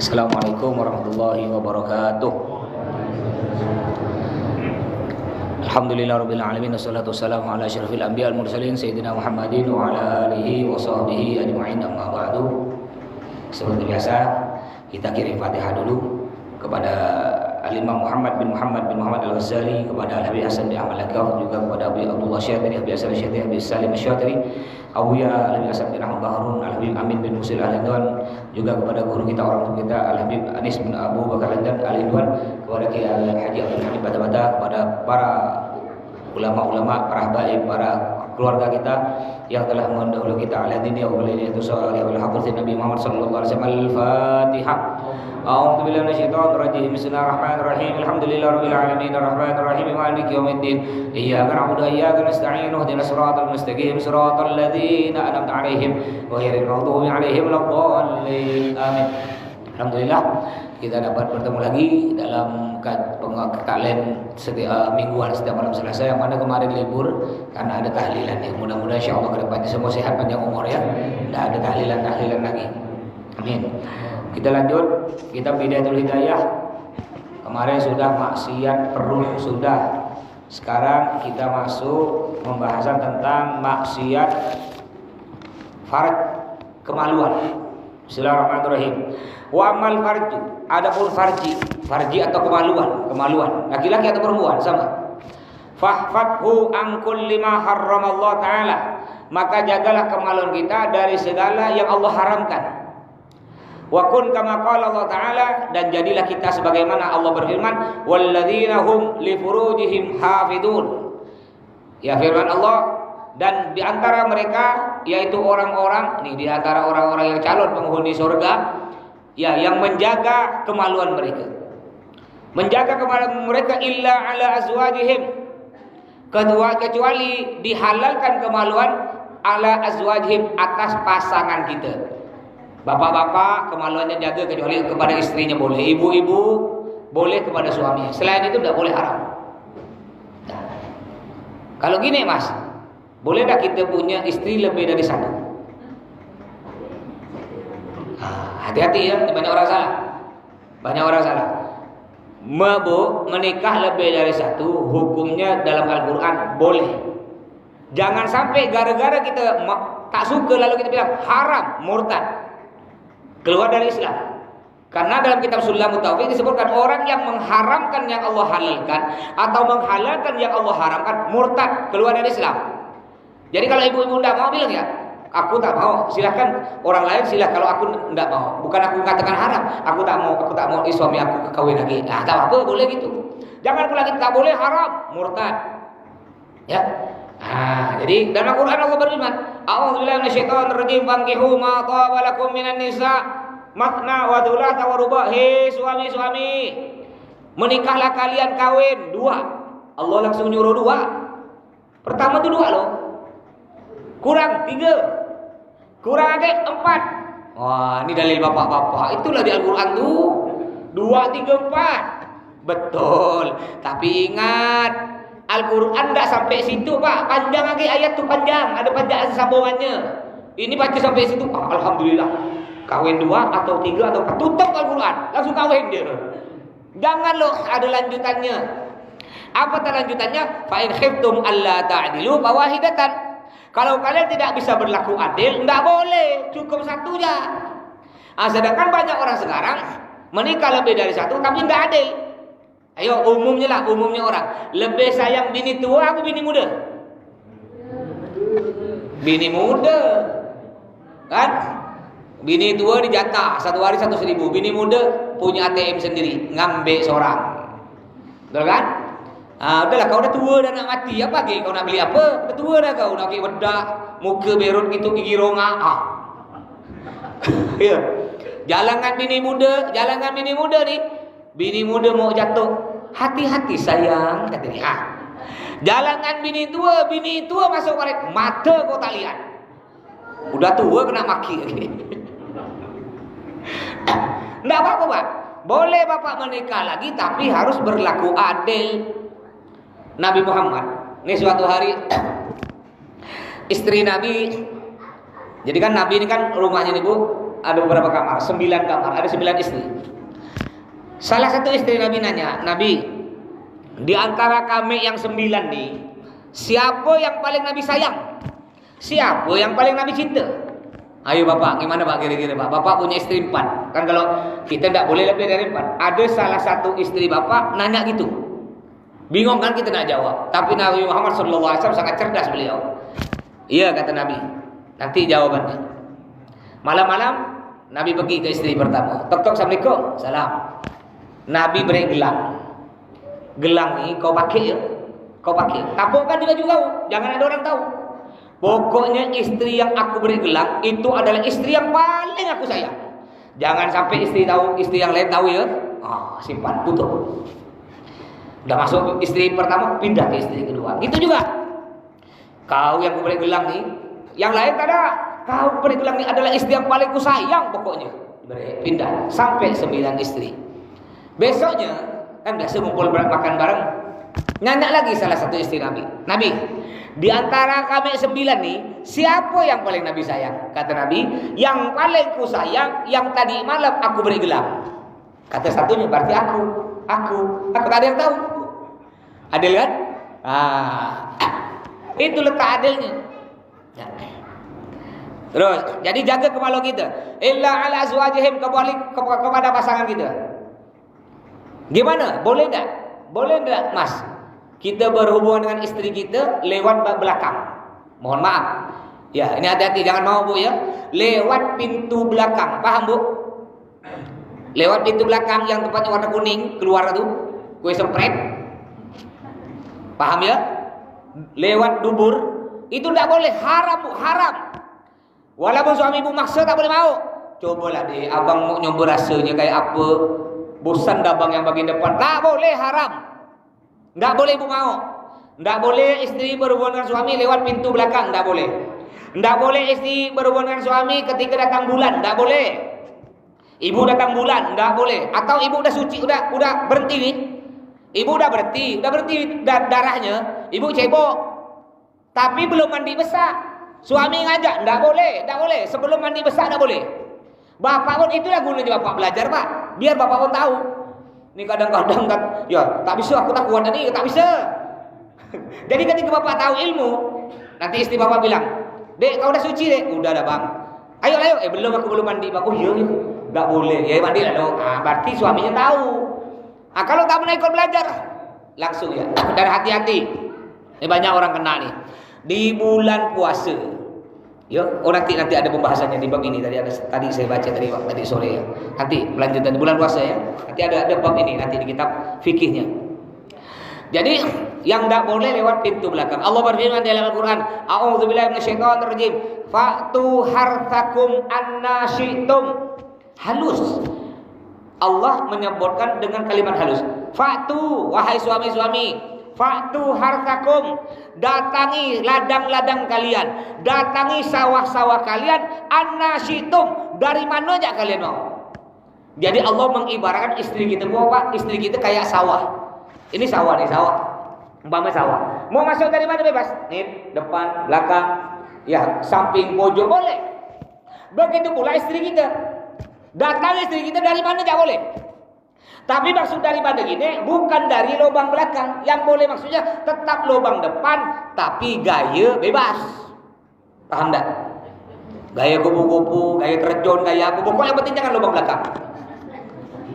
Assalamualaikum warahmatullahi wabarakatuh. Alhamdulillah rabbil alamin, wassalatu wassalamu ala asyrafil anbiya wal mursalin sayyidina Muhammadin wa ala alihi wa sahbihi ajma'in, amma ba'du. Seperti biasa, kita kirim Fatihah dulu kepada Al-Imam Muhammad bin Muhammad Al-Ghazali, kepada Al-Habib Hasan bin Ahmad Al-Kaf, juga kepada Abu Abdullah Syatiri, Habib Hasan Syatiri, Habib Salim Syatiri, Abuya Al-Habib Hasan bin Ahmad Baharun, Al-Habib Amin bin Musil Al-Hidwan, juga kepada guru kita, orang tua kita, Al-Habib Anis bin Abu Bakar Al-Hidwan, kepada Kiai Haji Abdul Hamid Bata-Bata, kepada para ulama-ulama, para habaib, para keluarga kita yang telah mendahului kita ala dini wa waliyatu salih wal hafiz Nabi Muhammad sallallahu alaihi wasallam. Al-Fatihah. A'udzu billahi minasyaitonir rajim. Bismillahirrahmanirrahim. Alhamdulillahirabbil alamin arrahmanir rahim maliki yaumiddin. Iyyaka na'budu wa iyyaka nasta'in. Ihdinas siratal mustaqim siratal ladzina an'amta 'alaihim ghairil maghdubi 'alaihim waladdallin. Amin. Alhamdulillah kita dapat bertemu lagi dalam taklim mingguan setiap malam Selasa, yang mana kemarin libur karena ada tahlilan ya. Mudah-mudahan insyaallah ke depannya semua sehat, panjang umur ya. Tidak ada tahlilan lagi. Amin. Kita lanjut kitab Bidayatul Hidayah. Kemarin sudah maksiat perut sudah. Sekarang kita masuk pembahasan tentang maksiat farj, kemaluan. Bismillahirrahmanirrahim. Wa amal farju, adapun farji atau kemaluan, laki-laki atau perempuan sama. Fahfathu an kulli ma harramallah taala, maka jagalah kemaluan kita dari segala yang Allah haramkan. Wa kun kama qala Allah taala, dan jadilah kita sebagaimana Allah berfirman, walladzina hum li furujihim hafidun. Ya, firman Allah, dan di antara mereka yaitu orang-orang, di antara orang-orang yang calon penghuni surga, ya, yang menjaga kemaluan mereka. Menjaga kemaluan mereka illa ala azwajihim, kecuali dihalalkan kemaluan ala azwajihim, atas pasangan kita. Bapak-bapak kemaluannya jaga kecuali kepada istrinya boleh, ibu-ibu boleh kepada suami. Selain itu tidak boleh, haram. Nah, kalau gini mas, boleh tak kita punya istri lebih dari satu? Hati-hati ya, banyak orang salah. Menikah lebih dari satu, hukumnya dalam Al-Quran boleh. Jangan sampai gara-gara kita tak suka lalu kita bilang haram, murtad, keluar dari Islam. Karena dalam kitab Sulamut Taufiq disebutkan orang yang mengharamkan yang Allah halalkan atau menghalalkan yang Allah haramkan, murtad, keluar dari Islam. Jadi kalau ibu-ibu tidak mau, bilang ya, aku tak mau, silahkan orang lain silahkan. Kalau aku tidak mau, bukan aku katakan haram, aku tak mau suami aku kawin lagi. Nah, tak apa, boleh gitu. Jangan pula kita tak boleh, haram, murtad. Ya. Nah, jadi dalam Al-Quran Allah berfirman, a'udzubillahi minasyaitonir rajim, fankihu ma thaba lakum minan nisa mathna wa thulatha wa ruba'. Hei suami-suami, menikahlah kalian kawin dua. Allah langsung nyuruh dua. Pertama itu dua loh. Kurang 3, kurang lagi 4. Wah, ini dalil bapak-bapak. Itulah di Al-Quran tuh 2, 3, 4. Betul. Tapi ingat, Al-Quran tidak sampai situ pak. Panjang lagi ayat tuh, panjang. Ada panjang sambungannya. Ini baca sampai situ. Alhamdulillah. Kawin 2 atau 3 atau 4. Tutup Al-Quran. Langsung kawin dia. Jangan loh ada lanjutannya. Apa lanjutannya? Fa in khiftum alla ta'dilu fawahidatan. Kalau kalian tidak bisa berlaku adil, tidak boleh, cukup satu aja. Sedangkan banyak orang sekarang menikah lebih dari satu, tapi tidak adil. Ayo umumnya orang lebih sayang bini tua atau bini muda? Bini muda, kan? Bini tua dijatah 1 hari 1.000, bini muda punya ATM sendiri, ngambil seorang, betul kan? Udahlah, kau udah tua dah nak mati, apa lagi kau nak beli apa? Udah tua dah kau, nak pergi bedak, muka berut gitu, gigi rongga. Ya. Jalankan bini muda nih. Bini muda mau jatuh, hati-hati sayang, kata dia. Jalankan bini tua masuk karet, mata kau tak lihat. Udah tua kena maki lagi. Enggak apa-apa, Pak. Boleh bapak menikah lagi, tapi harus berlaku adil. Nabi Muhammad, ini suatu hari istri Nabi, jadi kan Nabi ini kan rumahnya nih Bu, ada beberapa kamar, 9 kamar, ada 9 istri. Salah satu istri Nabi nanya, Nabi, di antara kami yang 9 nih, siapa yang paling Nabi sayang? Siapa yang paling Nabi cinta? Ayo Bapak, gimana Pak kira-kira Pak? Bapak punya istri 4. Kan kalau kita tidak boleh lebih dari 4. Ada salah satu istri Bapak nanya gitu. Bingung kan kita nak jawab. Tapi Nabi Muhammad SAW sangat cerdas beliau. Iya kata Nabi. Nanti jawabannya. Malam-malam Nabi pergi ke istri pertama. Tok-tok, Assalamualaikum. Salam. Nabi beri gelang. Gelang ni kau pakai ya. Kau pakai. Tapukkan di baju kau. Jangan ada orang tahu. Pokoknya istri yang aku beri gelang itu adalah istri yang paling aku sayang. Jangan sampai istri tahu, istri yang lain tahu ya. Simpan, tutup. Udah masuk istri pertama, pindah ke istri kedua. Gitu juga. Kau yang aku beri gelang nih, yang lain tak ada. Kau beri gelang nih adalah istri yang paling ku sayang pokoknya. Pindah sampai 9 istri. Besoknya kan biasa ngumpul makan bareng. Nanya lagi salah satu istri Nabi. Nabi, di antara kami 9 nih, siapa yang paling Nabi sayang? Kata Nabi, yang paling ku sayang, yang tadi malam aku beri gelang. Kata satunya, berarti aku tak ada yang tahu. Adil kan? Itu letak adilnya. Terus, jadi jaga kemaluan kita. Illa ala azwajihim, kepada pasangan kita. Gimana? Boleh tak? Boleh tak, Mas? Kita berhubungan dengan istri kita lewat belakang. Mohon maaf. Ya, ini hati-hati, jangan mau Bu ya. Lewat pintu belakang. Paham Bu? Lewat pintu belakang yang tempatnya warna kuning keluar itu, kue sempret. Paham ya? Lewat dubur itu tidak boleh, haram Bu, haram. Walaupun suami ibu maksa tak boleh mau. Cobalah deh, abang mau nyoba rasanya kayak apa. Bosan dah bang yang bagian depan. Tak boleh, haram. Tak boleh ibu mau. Tak boleh istri berhubungan dengan suami lewat pintu belakang. Tak boleh. Tak boleh istri berhubungan dengan suami ketika datang bulan. Tak boleh. Ibu datang bulan. Tak boleh. Atau ibu udah suci, udah berhenti nih. Ibu udah berhenti darahnya. Ibu cebok. Tapi belum mandi besar. Suami ngajak. Tak boleh. Tak boleh. Sebelum mandi besar tak boleh. Bapak pun itulah gunanya bapak belajar Pak. Biar bapak pun tahu. Ini kadang-kadang kan, ya tak bisa, aku tak kuat tadi, tak bisa. Jadi ketika bapak tahu ilmu, nanti istri bapak bilang, Dek kau udah suci dek? Udah dah bang. Ayo, belum, aku belum mandi. Aku iya, tak boleh. Ya mandi lah dong. Berarti suaminya tahu. Kalau tak pernah ikut belajar, langsung ya. Dan hati-hati. Ini banyak orang kena nih. Di bulan puasa. Ya, nanti ada pembahasannya di bab ini tadi saya baca tadi sore ya. Nanti lanjutan di bulan puasa ya. Nanti ada bab ini nanti di kitab fikihnya. Jadi yang tidak boleh lewat pintu belakang. Allah berfirman dalam Al-Qur'an, A'udzubillahi minasyaitonirrajim. Fa'tu harthakum anna syi'tum. Halus. Allah menyebutkan dengan kalimat halus. Fa'tu, wahai suami-suami. Fa'tu harthakum, datangi ladang-ladang kalian, datangi sawah-sawah kalian, anna syi'tum, dari mana aja kalian mau. Jadi Allah mengibaratkan istri kita apa? Istri kita kayak sawah. Ini sawah nih, sawah. Umpama sawah. Mau masuk dari mana bebas? Nih, depan, belakang, ya samping, pojok boleh. Begitu pula istri kita. Datang istri kita dari mana aja boleh. Tapi maksud dari pada gini bukan dari lubang belakang. Yang boleh maksudnya tetap lubang depan tapi gaya bebas. Paham tak? Gaya kupu-kupu, gaya terjun, gaya apa. Pokoknya yang penting jangan lubang belakang.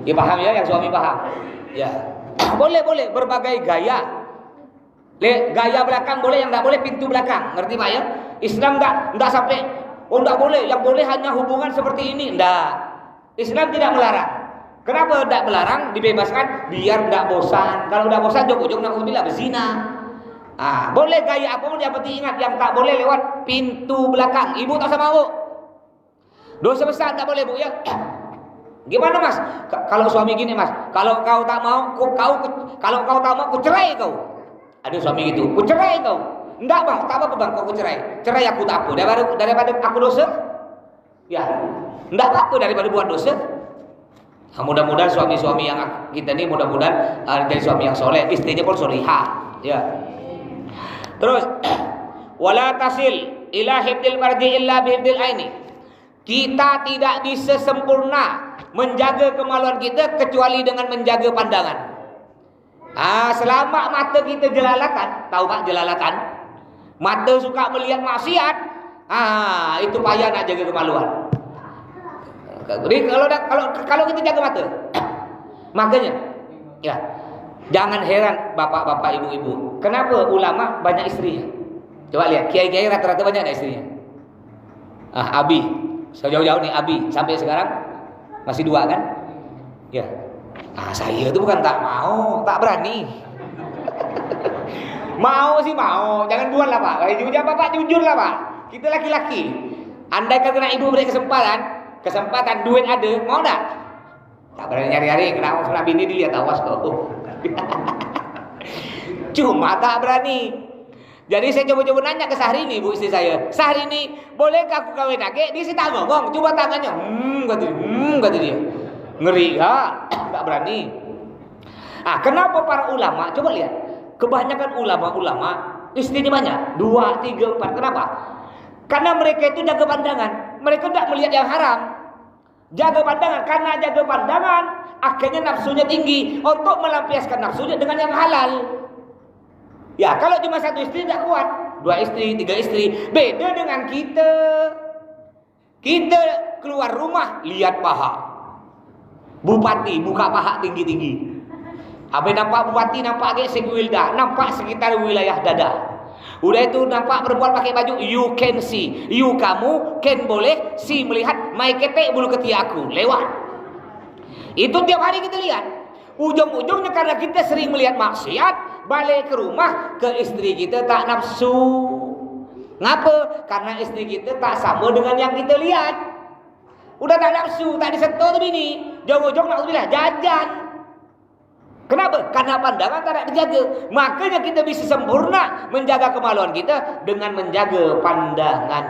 Ya paham ya, yang suami paham. Ya. Boleh berbagai gaya. Gaya belakang boleh, yang tak boleh pintu belakang. Ngerti Pak ya? Islam enggak sampai enggak boleh, yang boleh hanya hubungan seperti ini. Enggak. Islam tidak melarang. Kenapa tidak melarang? Dibebaskan biar tidak bosan. Kalau tidak bosan jauh-jauh na'udzubillah berzina. Boleh gaya apapun, yang penting ingat yang tak boleh lewat pintu belakang. Ibu tak sama Bu. Dosa besar tak boleh Bu ya. Gimana Mas? Kalau suami gini Mas, kalau kau tak mau, kalau kau tak mau, ku cerai kau. Ada suami gitu, ku cerai kau. Enggak Bang, tak apa Bang, kau ku cerai. Cerai aku tak apa. Daripada aku dosa. Ya, enggak apa-apa daripada buat dosa. Mudah-mudahan suami-suami yang kita ini mudah-mudahan jadi suami yang soleh, istrinya pun solihah. Ya. Terus, wala tasil ila hibdil marji illa bihibdil aini. Kita tidak bisa sempurna menjaga kemaluan kita kecuali dengan menjaga pandangan. Selama mata kita jelalatan, tahu Pak jelalatan? Mata suka melihat maksiat, itu payah nak jaga kemaluan. Jadi kalau kita jaga mata, makanya ya jangan heran bapak-bapak, ibu-ibu, kenapa ulama banyak istrinya? Coba lihat, kiai-kiai rata-rata banyak ada istrinya. Abi, sejauh-jauh nih Abi sampai sekarang masih 2 kan? Ya. Saya itu bukan tak mau, tak berani. Mau sih mau, jangan buat lah Pak. Kalau Bapak jujur lah Pak. Kita laki-laki. Andai kata ibu beri kesempatan duit ada, mau tak? Tak berani nyari-nyari, kenapa bini dilihat awas kok. Cuma tak berani. Jadi saya coba-coba nanya ke Syahrini, ibu istri saya. Syahrini, bolehkah aku kawin lagi? Dia sih tak ngomong, coba tangannya. Kata dia. Ngeri ya, tak berani. Kenapa para ulama? Coba lihat. Kebanyakan ulama-ulama istrinya banyak, 2, 3, 4. Kenapa? Karena mereka itu jaga pandangan. Mereka tidak melihat yang haram. Jaga pandangan, karena jaga pandangan akhirnya nafsunya tinggi untuk melampiaskan nafsunya dengan yang halal. Ya, kalau cuma 1 istri tidak kuat, 2 istri, 3 istri. Beda dengan kita. Kita keluar rumah lihat paha. Bupati buka paha tinggi-tinggi. Habis nampak bupati, nampak agak seguilda, nampak sekitar wilayah dada. Udah itu nampak perempuan pakai baju, you can see. You kamu can boleh see melihat mai ketek bulu ketiak aku lewat. Itu tiap hari kita lihat. Ujung-ujungnya karena kita sering melihat maksiat, balik ke rumah ke istri kita tak nafsu. Ngapa? Karena istri kita tak sama dengan yang kita lihat. Udah tak nafsu, tak disentuh tuh bini. Ujung-ujung naudzubillah jajan. Kenapa? Karena pandangan tak dijaga. Makanya kita bisa sempurna menjaga kemaluan kita dengan menjaga pandangan.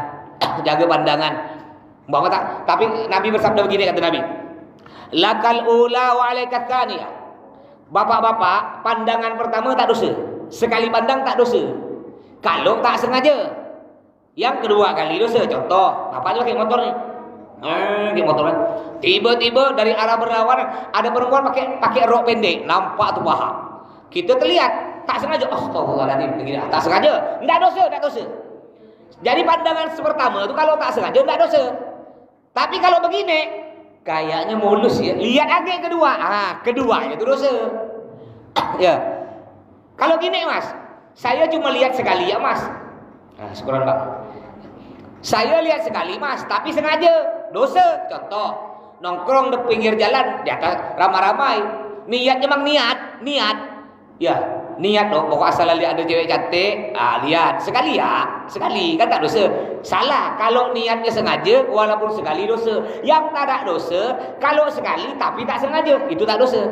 Jaga pandangan. Bapak tak? Tapi Nabi bersabda begini, kata Nabi. Lakal ula wa alaikat tsaniyah. Bapak-bapak, pandangan pertama tak dosa. Sekali pandang tak dosa. Kalau tak sengaja. Yang kedua kali dosa. Contoh, bapaknya pakai motor nih. Pakai motor kan. Tiba-tiba dari arah berlawanan ada perempuan pakai rok pendek, nampak tuh paha. Kita terlihat, tak sengaja. Astagfirullahaladzim, begini. Tak sengaja, enggak dosa. Jadi pandangan pertama itu kalau tak sengaja enggak dosa. Tapi kalau begini, kayaknya mulus ya. Lihat lagi kedua. Keduanya itu dosa. Ya. Kalau gini Mas, saya cuma lihat sekali ya Mas. Syukuran Bang. Saya lihat sekali Mas, tapi sengaja. Dosa. Contoh, nongkrong di pinggir jalan, di atas ramai-ramai. Niatnya memang niat. Ya, niat dong. Pokok asal lihat ada cewek cantik, lihat sekali ya, sekali kan tak dosa. Salah kalau niatnya sengaja, walaupun sekali dosa. Yang tak ada dosa kalau sekali tapi tak sengaja, itu tak dosa.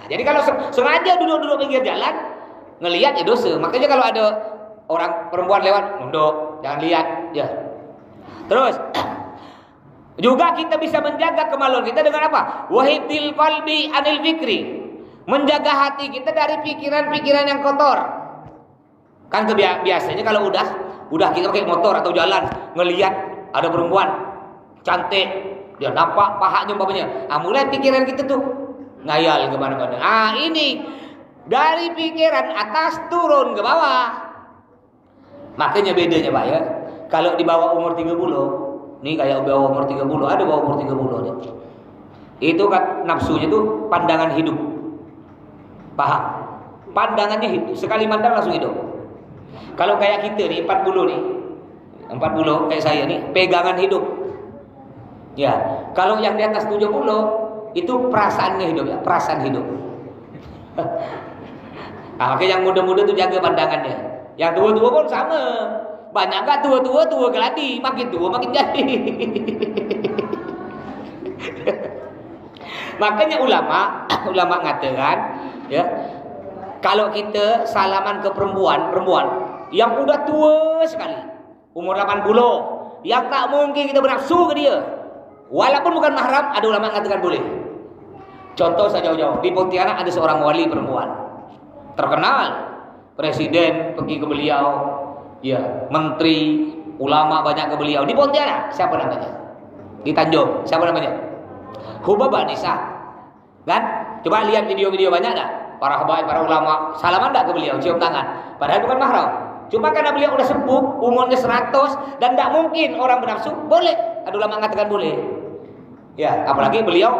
Jadi kalau sengaja duduk-duduk pinggir jalan, ngelihat ya dosa. Makanya kalau ada orang perempuan lewat, mundur, jangan lihat, ya. Terus juga kita bisa menjaga kemaluan kita dengan apa? Wahidil qalbi anil fikri. Menjaga hati kita dari pikiran-pikiran yang kotor. Kan biasanya kalau udah kita pakai motor atau jalan, ngelihat ada perempuan cantik, dia nampak pahanya umpamanya. Mulai pikiran kita tuh ngayal kemana-mana. Ini dari pikiran atas turun ke bawah. Makanya bedanya Pak ya. Kalau di bawah umur 30, nih kayak bawah umur 30, ada bawah umur 30 nih. Itu kan nafsunya tuh pandangan hidup. Paham? Pandangannya hidup, sekali mandang langsung hidup. Kalau kayak kita nih 40 nih. 40 kayak saya nih, pegangan hidup. Ya, kalau yang di atas 70 itu perasaannya hidup ya, perasaan hidup. Makanya yang muda-muda tuh jaga pandangannya. Yang tua-tua pun sama. Banyak gak tua-tua geladi, makin tua makin jadi. Makanya ulama ngatakan ya, kalau kita salaman ke perempuan yang udah tua sekali, umur 80, yang tak mungkin kita bernafsu ke dia, walaupun bukan mahram, ada ulama mengatakan boleh. Contoh saja jauh, di Pontianak ada seorang wali perempuan terkenal, presiden pergi ke beliau, ya, menteri, ulama banyak ke beliau di Pontianak. Siapa namanya? di Tanjung. Siapa namanya? Hubabah Nisa. Kan? Coba lihat video-video banyak dah. Para habaib, para ulama salaman tak ke beliau, cium tangan. Padahal bukan mahram. Cuma karena beliau udah sepuh, umurnya 100 dan tak mungkin orang bernafsu, boleh. Ada ulama mengatakan boleh. Ya, apalagi beliau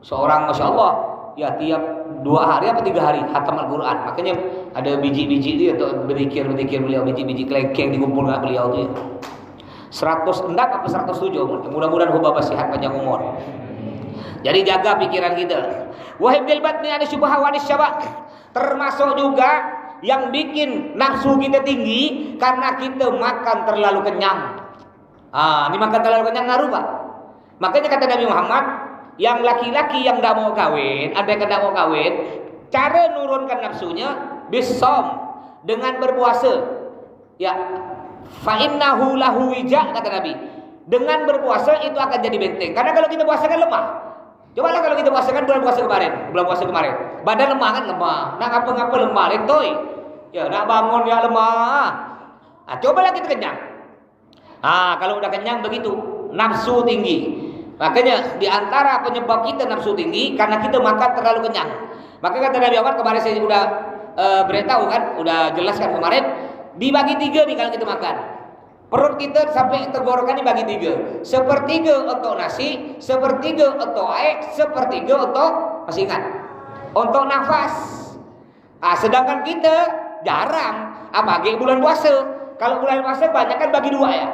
seorang Masya Allah, ya tiap 2 hari apa 3 hari hatam Al-Quran. Makanya ada biji-biji itu atau berzikir beliau, biji-biji kelengkeng dikumpul dengan beliau itu ya. 106 apa 107. Mudah-mudahan hubabah sehat panjang umur. Jadi jaga pikiran kita. Wahibdil batni ani syubha wa syabak. Termasuk juga yang bikin nafsu kita tinggi karena kita makan terlalu kenyang. Ini makan terlalu kenyang ngaruh Pak. Makanya kata Nabi Muhammad, yang laki-laki yang tidak mau kawin, ada yang tidak mau kawin, cara nurunkan nafsunya bisom, dengan berpuasa. Ya, fa innahu lahu wija, kata Nabi. Dengan berpuasa itu akan jadi benteng. Karena kalau kita puasa kan lemah. Cobalah kalau kita puasa kan bulan puasa kemarin. Badan lemah kan lemah. Nak ngapa-ngapa lemah, letoy. Ya, nak bangun ya lemah. Cobalah kita kenyang. Kalau udah kenyang begitu, nafsu tinggi. Makanya di antara penyebab kita nafsu tinggi karena kita makan terlalu kenyang. Maka kata Nabi Muhammad, kemarin saya udah beritahu kan, udah jelaskan kemarin, dibagi 3 nih kalau kita makan. Perut kita sampai tenggorokan dibagi 3. Sepertiga untuk nasi, sepertiga untuk air, sepertiga untuk, masih ingat, untuk nafas. Sedangkan kita jarang bagi bulan puasa. Kalau bulan puasa banyak kan bagi 2 ya.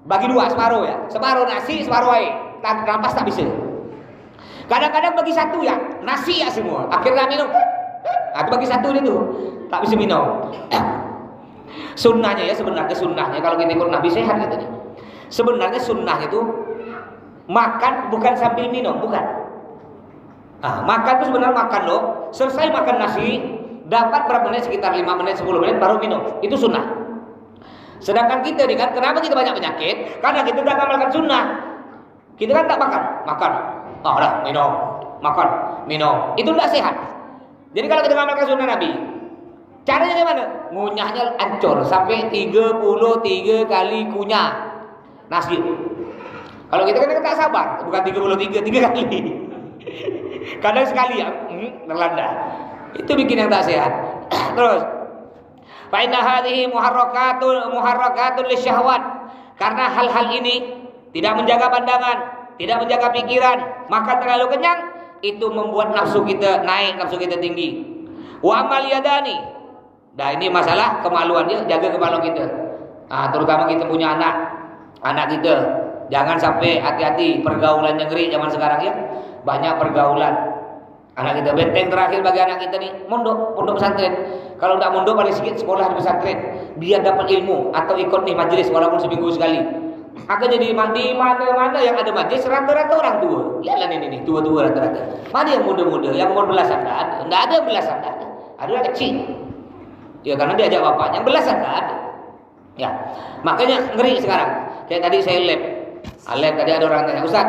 Bagi 2 separuh ya. Separuh nasi, separuh air. Nafas tak bisa. Kadang-kadang bagi 1 ya, nasi ya semua. Akhirnya minum. Itu bagi 1 itu tak bisa minum. Sunnahnya ya, sebenarnya kalau kita ikut Nabi sehat katanya. Sebenarnya sunnahnya itu makan bukan sambil minum, bukan. Makan itu sebenarnya makan loh. Selesai makan nasi, dapat berapa menit, sekitar 5 menit, 10 menit baru minum. Itu sunnah. Sedangkan kita nih kan, kenapa kita banyak penyakit? Karena kita tidak amalkan sunnah. Kita kan tak makan. Dah minum, makan, minum. Itu tidak sehat. Jadi kalau kita amalkan sunnah Nabi, caranya gimana? Ngunyahnya ancur sampai 33 kali kunyah nasi. Kalau kita kan tak sabar, bukan 33, 3 kali. Kadang sekali ya, terlanda. Itu bikin yang tak sehat. Terus, fa inna hadhihi muharrakatul lisyahwat. Karena hal-hal ini tidak menjaga pandangan, tidak menjaga pikiran, maka terlalu kenyang itu membuat nafsu kita naik, nafsu kita tinggi. Wa amal yadani. Nah ini masalah kemaluan ya, jaga kemaluan kita. Terutama kita punya anak kita, jangan sampai hati-hati pergaulan yang ngeri zaman sekarang ya. Banyak pergaulan. Anak kita benteng terakhir bagi anak kita nih, pondok pesantren. Kalau tidak mondok paling sedikit sekolah di pesantren, biar dapat ilmu atau ikut nih majelis walaupun seminggu sekali. Akhirnya di mana-mana yang ada majelis rata-rata orang tua. Lihatlah ini tua-tua rata-rata. Mana yang muda-muda, yang umur belasan tak ada. Tidak ada belasan tak ada. Ada yang kecil. Ya karena diajak bapaknya, belasan tak ada. Ya, makanya ngeri sekarang. Kayak tadi saya lab tadi ada orang tanya, Ustaz,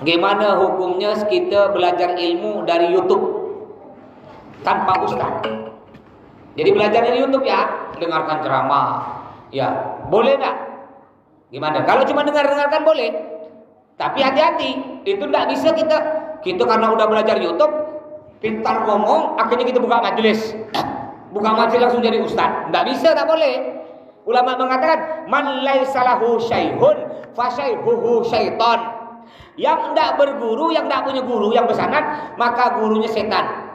gimana hukumnya kita belajar ilmu dari YouTube tanpa ustaz? Jadi belajar dari YouTube ya, dengarkan ceramah. Ya, boleh tak? Gimana? Kalau cuma dengarkan boleh. Tapi hati-hati, itu tidak bisa kita karena udah belajar YouTube, pintar ngomong, akhirnya kita buka majelis. Buka majelis langsung jadi ustaz. Tidak bisa, tak boleh. Ulama mengatakan, man laisa lahu syai'un fa syai'uhu syaitan. Yang tidak berguru, yang tidak punya guru yang bersanad, maka gurunya setan.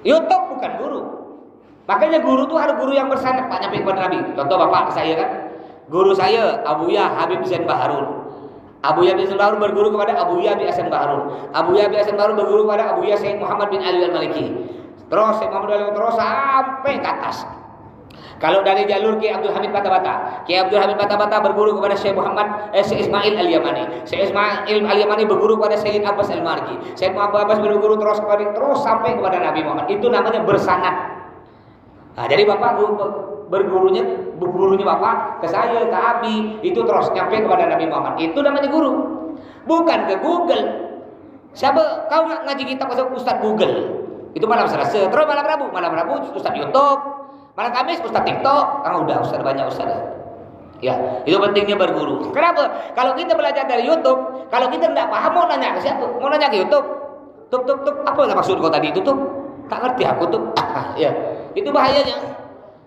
YouTube bukan guru. Makanya guru itu harus guru yang bersanad. Pak nyampe kepada Nabi. Contoh bapak saya kan, guru saya Abuya Habib Zain Baharun. Abuya bin Zain Baharun berguru kepada Abuya bin Hasan Baharun. Abuya bin Hasan Baharun berguru kepada Abuya Sayyid Muhammad bin Ali Al-Maliki. Terus Sayyid Muhammad bin Ali terus sampai ke atas. Kalau dari jalur Kiai Abdul Hamid Bata-Bata, Kiai Abdul Hamid Bata-Bata berguru kepada Syekh Ismail Al-Yamani. Syekh Ismail Al-Yamani berguru kepada Sayyid Abbas Al-Marji. Sayyid Abbas berguru terus sampai kepada Nabi Muhammad. Itu namanya bersanad. Jadi bapak bergurunya bapak ke saya, ke Abi, itu terus nyampe kepada Nabi Muhammad. Itu namanya guru. Bukan ke Google. Siapa kau nak ngaji kitab Ustaz Google? Itu malam Selasa. Terus malam Rabu Ustaz YouTube. Malam Kamis Ustaz TikTok. Udah Ustaz banyak Ustaz. Ya, itu pentingnya berguru. Kenapa? Kalau kita belajar dari YouTube, kalau kita tidak paham mau nanya ke siapa? Mau nanya ke YouTube. Tup, apa maksud kau tadi itu tuh? Tak ngerti aku tuh. Ya, itu bahayanya.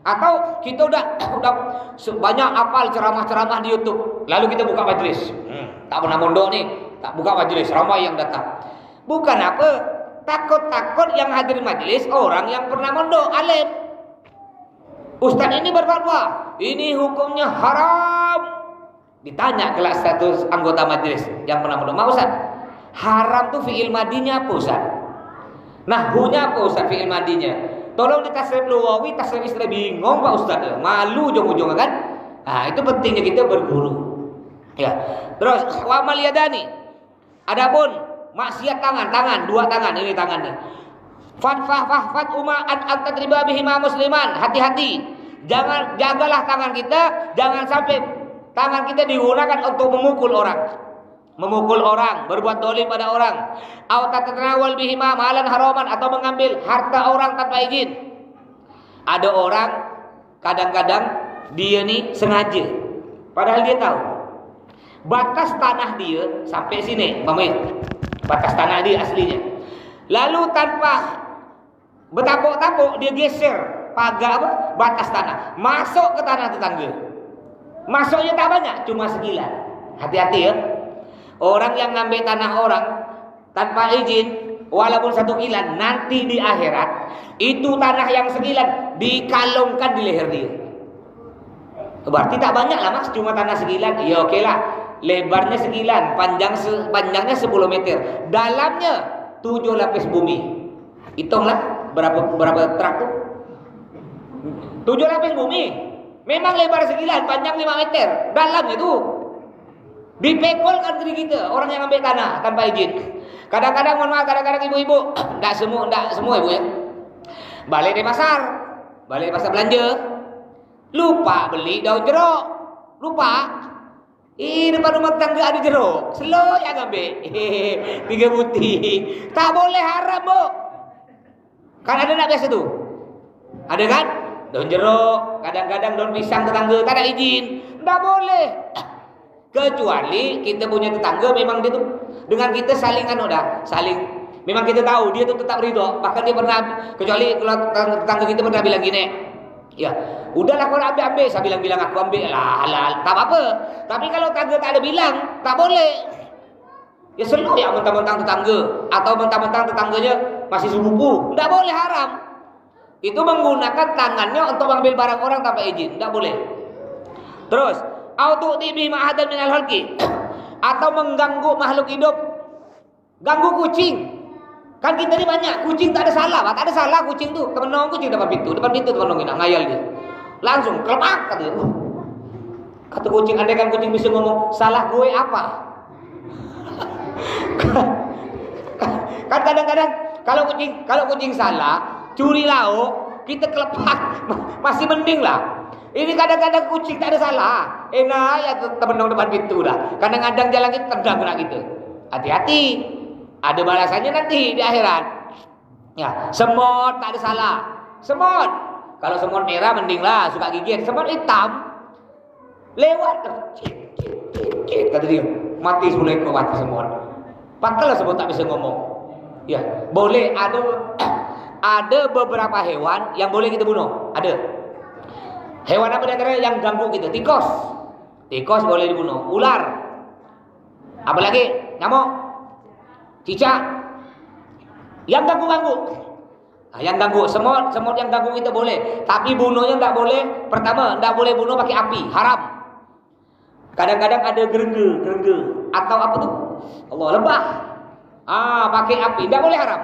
Atau kita udah banyak hafal ceramah-ceramah di YouTube, lalu kita buka majelis. Tak pernah mondok nih, tak buka majelis, ramai yang datang. Bukan apa? Takut yang hadir majelis orang yang pernah mondok, alim. Ustaz ini berfatwa, ini hukumnya haram. Ditanya kelas status anggota majelis yang pernah mondok, "Mau Ustaz, haram tuh fi'il madinya apa Ustaz? Nahwunya apa Ustaz fi'il madinya? Tolong di tasrif lugawi, tasrif istilah bingung Pak Ustaz." Malu ujung-ujungnya kan? Nah, itu pentingnya kita berguru. Ya. Terus wa mal yadani. Adapun maksiat tangan, dua tangan, ini tangannya. Fat umma an tadriba bihima musliman. Hati-hati. Jagalah tangan kita, jangan sampai tangan kita digunakan untuk memukul orang. Memukul orang, berbuat dolim pada orang. Au tatanawal bihima malan haraman, atau mengambil harta orang tanpa izin. Ada orang kadang-kadang dia nih sengaja, padahal dia tahu batas tanah dia sampai sini, batas tanah dia aslinya. Lalu tanpa bertapuk-tapuk dia geser pagar batas tanah, masuk ke tanah tetangga. Masuknya tak banyak, cuma sekilan. Hati-hati ya. Orang yang ngambil tanah orang tanpa izin, walaupun 1 kilan, nanti di akhirat itu tanah yang sekilan dikalungkan di leher dia. Berarti tak banyak lah Mas, cuma tanah sekilan. Ya oke lah, lebarnya sekilan, panjangnya 10 meter, dalamnya 7 lapis bumi. Hitunglah berapa truk tuh? 7 lapis bumi. Memang lebar sekilan, panjang 5 meter, dalamnya tuh dipekolkan diri kita, orang yang ambil tanah tanpa izin. Kadang-kadang mohon maaf, kadang-kadang ibu-ibu, enggak semua ibu ya. Balik dari pasar belanja, lupa beli daun jeruk. Lupa. Depan rumah tetangga ada jeruk. Slow yang ambil. 3 putih. Tak boleh, haram, Bu. Kan ada nak biasa tuh? Ada kan? Daun jeruk, kadang-kadang daun pisang tetangga tak ada izin. Tak boleh. Kecuali kita punya tetangga memang dia tuh dengan kita saling memang kita tahu dia tuh tetap ridho. Bahkan dia pernah, kecuali kalau tetangga kita pernah bilang gini, ya udahlah kau ambil, saya bilang aku ambil lah, tak apa. Tapi kalau tetangga tak ada bilang, tak boleh. Ya selalu ya mentang-mentang tetangga, atau mentang-mentang tetangganya masih sepupu, tidak boleh, haram. Itu menggunakan tangannya untuk mengambil barang orang tanpa izin, tidak boleh. Terus autu tibi ma'adan minal halqi, atau mengganggu makhluk hidup. Ganggu kucing. Kan kita ini banyak, kucing tak ada salah, Pak. Tak ada salah kucing tuh. Temenong kucing depan pintu temenong ini ngayal dia. Langsung kelepak kata dia. Kata kucing, andai kan kucing bisa ngomong, salah gue apa? Kan kadang-kadang kalau kucing salah, curi lauk, kita kelepak masih mending lah. Ini kadang-kadang kucing tak ada salah, enak ya temenong depan pintu dah. Kadang-kadang jalan kita tendang kena gitu. Hati-hati, ada balasannya nanti di akhirat. Ya, semut tak ada salah. Semut, kalau semut merah mending lah, suka gigit. Semut hitam lewat, kata dia, mati sebelum kau mati semut. Pakal semut tak bisa ngomong. Ya, boleh ada beberapa hewan yang boleh kita bunuh. Ada. Hewan apa antara yang ganggu kita? Tikus boleh dibunuh. Ular. Apalagi nyamuk, cicak. Yang ganggu. Nah, yang ganggu, semut yang ganggu kita boleh. Tapi bunuhnya tidak boleh. Pertama, tidak boleh bunuh pakai api, haram. Kadang-kadang ada gerengge atau apa tuh? Allah, lebah. Pakai api, tidak boleh, haram.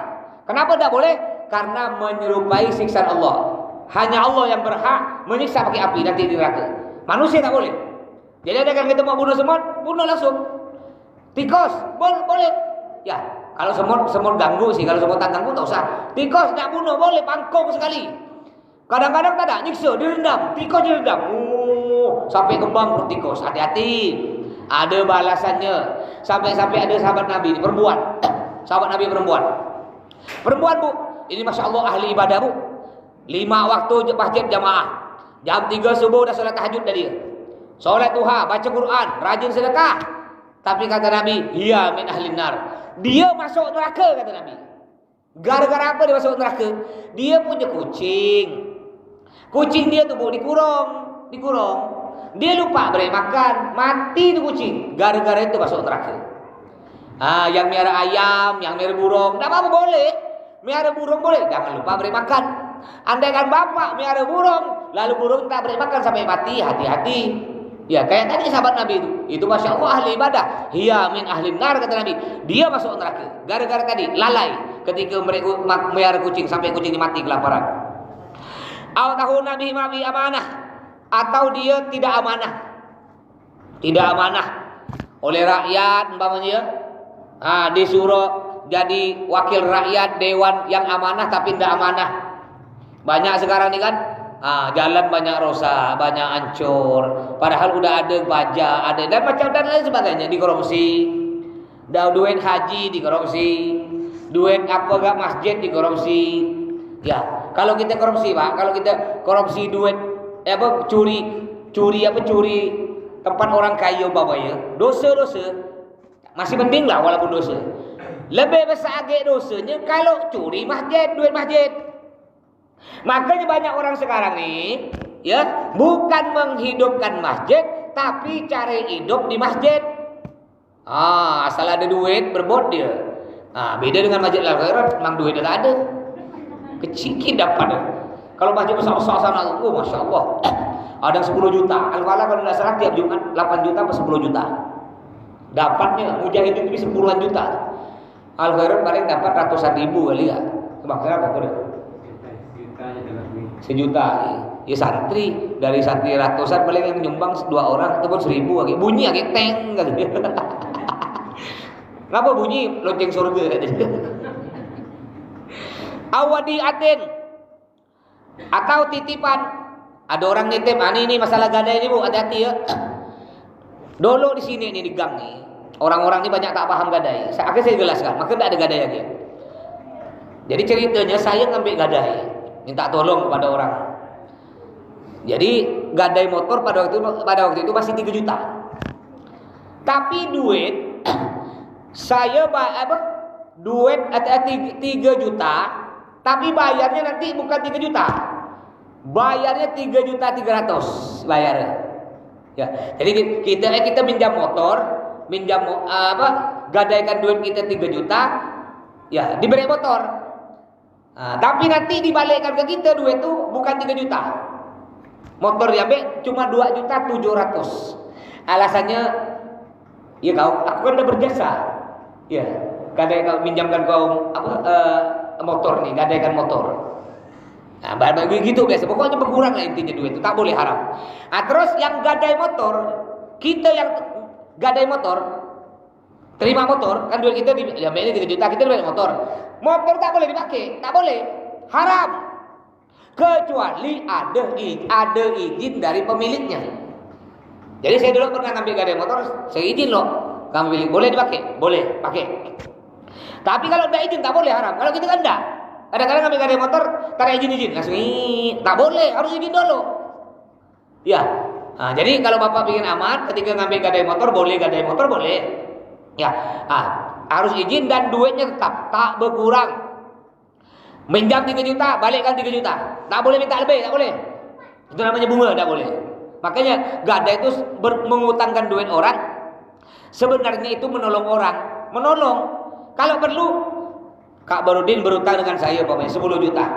Kenapa tidak boleh? Karena menyerupai siksaan Allah. Hanya Allah yang berhak menyiksa pakai api nanti di neraka. Manusia tak boleh. Jadi ada kan kita mau bunuh semut, bunuh langsung. Tikus boleh. Ya, kalau semut ganggu sih, kalau semut tak ganggu tak usah. Tikus tak bunuh boleh, pangkong sekali. Kadang-kadang tak ada, nyiksa, direndam. Tikus direndam. Sampai kembang perut tikus. Hati-hati. Ada balasannya. Sampai-sampai ada sahabat Nabi ini perempuan. Sahabat Nabi perempuan, Bu. Ini Masya Allah ahli ibadah, Bu. 5 waktu masjid jamaah. Jam 3 subuh dah solat tahajud dah dia. Sholat duha, baca Quran, rajin sedekah. Tapi kata Nabi, iya min ahlin nar. Dia masuk neraka kata Nabi. Gara-gara apa dia masuk neraka? Dia punya kucing. Kucing dia tuh dikurung. Dia lupa beri makan, mati tuh kucing. Gara-gara itu masuk neraka. Yang miara ayam, yang miara burung, tidak apa-apa boleh. Miara burung boleh, jangan lupa beri makan. Andaikan bapak miara burung, lalu burung tak beri makan sampai mati, hati-hati. Ya kayak tadi sahabat Nabi itu masya Allah ahli ibadah. Iya min ahli nar kata Nabi. Dia masuk neraka gara-gara tadi lalai ketika mereka melihara kucing sampai kucing mati kelaparan. Tahu Nabi mabi amanah, atau dia tidak amanah oleh rakyat umpamanya. Disuruh jadi wakil rakyat dewan yang amanah tapi tidak amanah. Banyak sekarang ini kan. Jalan banyak rosak, banyak hancur. Padahal udah ada baja, ada dan macam dan lain sebagainya dikorupsi. Duit haji dikorupsi, duit apa gak masjid dikorupsi. Ya, kalau kita korupsi Pak, kalau kita korupsi duit curi tempat orang kaya babaya, dosa masih penting lah walaupun dosa. Lebih besar agak dosanya kalau curi duit masjid. Makanya banyak orang sekarang nih, ya, bukan menghidupkan masjid, tapi cari hidup di masjid. Asal ada duit berbot dia. Beda dengan masjid Al-Khairat, memang duitnya tak ada. Kecil dapat. Kalau masjid besar-besar sana, masya Allah, ada 10 juta. Al-Falah kalau tidak salah tiap Jumat 8 juta atau 10 juta. Dapatnya mujahidin itu 10-an juta. Al-Khairat paling dapat ratusan ribu kali ya. Maksudnya apa tuh? Sejuta. Ya santri, dari santri ratusan paling yang menyumbang 2 orang ataupun 1000 lagi. Bunyi lagi teng gitu. Ngapa bunyi lonceng surga katanya. Awadiatin atau titipan. Ada orang nitip, ini masalah gadai ini Bu, hati-hati ya. Dulu di sini nih di gang nih, orang-orang ini banyak tak paham gadai. Akhirnya saya jelaskan, maka tidak ada gadai lagi. Jadi ceritanya saya ngambil gadai, minta tolong kepada orang. Jadi gadai motor pada waktu itu masih 3 juta. Tapi duit saya duit 3 juta, tapi bayarnya nanti bukan 3 juta. Bayarnya 3.300.000 bayarnya. Ya, jadi kita minjam motor, gadaikan duit kita 3 juta, ya diberi motor. Tapi nanti dibalikkan ke kita duit itu bukan 3 juta. Motor diambil cuma 2.700.000. Alasannya, ya aku kan udah berjasa. Ya, kau minjamkan kau motor nih, gadaikan motor. Bagi gitu biasa. Pokoknya berkurang lah intinya duit itu, tak boleh haram. Terus yang gadai motor, kita yang gadai motor, terima motor, kan duit kita diambilnya 3 juta, kita beli motor. Motor tak boleh dipakai, tak boleh, haram. Kecuali ada izin dari pemiliknya. Jadi saya dulu pernah ngambil gadai motor, saya izin loh, kamu boleh dipakai, boleh pakai. Tapi kalau tidak izin tak boleh, haram. Kalau kita kan enggak. Kadang-kadang ngambil gadai motor, tak ada izin langsung tak boleh, harus izin dulu. Ya, jadi kalau bapak ingin aman, ketika ngambil gadai motor boleh, ya, harus izin dan duitnya tetap tak berkurang. Minjam 3 juta, balikkan 3 juta, tak boleh minta lebih, tak boleh. Itu namanya bunga, tak boleh. Makanya gadai itu mengutangkan duit orang. Sebenarnya itu menolong orang, Kalau perlu Kak Barudin berutang dengan saya pokoknya 10 juta.